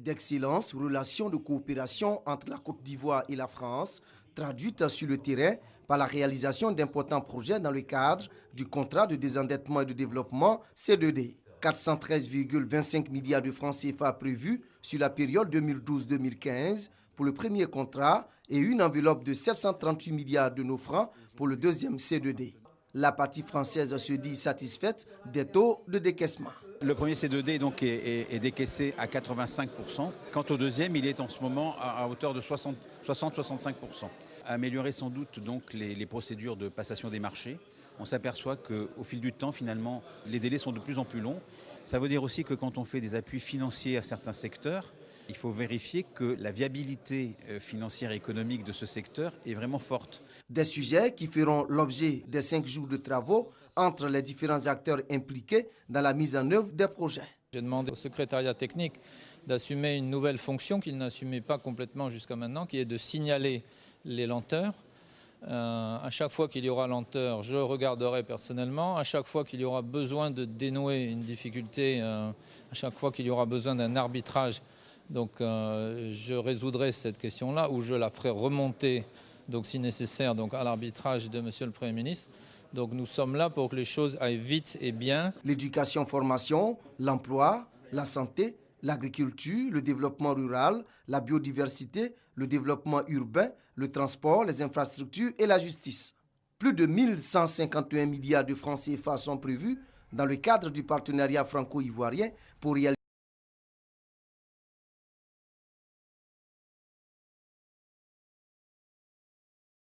d'excellence, relations de coopération entre la Côte d'Ivoire et la France, traduites sur le terrain par la réalisation d'importants projets dans le cadre du contrat de désendettement et de développement C2D. 413,25 milliards de francs CFA prévus sur la période 2012-2015 pour le premier contrat et une enveloppe de 738 milliards de nos francs pour le deuxième C2D. La partie française se dit satisfaite des taux de décaissement. Le premier C2D donc est décaissé à 85%. Quant au deuxième, il est en ce moment à hauteur de 60-65%. Améliorer sans doute donc les procédures de passation des marchés. On s'aperçoit qu'au fil du temps, finalement, les délais sont de plus en plus longs. Ça veut dire aussi que quand on fait des appuis financiers à certains secteurs, il faut vérifier que la viabilité financière et économique de ce secteur est vraiment forte. Des sujets qui feront l'objet des 5 jours de travaux entre les différents acteurs impliqués dans la mise en œuvre des projets. J'ai demandé au secrétariat technique d'assumer une nouvelle fonction qu'il n'assumait pas complètement jusqu'à maintenant, qui est de signaler les lenteurs. À chaque fois qu'il y aura lenteur, je regarderai personnellement. À chaque fois qu'il y aura besoin de dénouer une difficulté, à chaque fois qu'il y aura besoin d'un arbitrage, donc je résoudrai cette question-là ou je la ferai remonter, donc si nécessaire, donc à l'arbitrage de Monsieur le Premier ministre. Donc nous sommes là pour que les choses aillent vite et bien. L'éducation-formation, l'emploi, la santé, l'agriculture, le développement rural, la biodiversité, le développement urbain, le transport, les infrastructures et la justice. Plus de 1151 milliards de francs CFA sont prévus dans le cadre du partenariat franco-ivoirien pour réaliser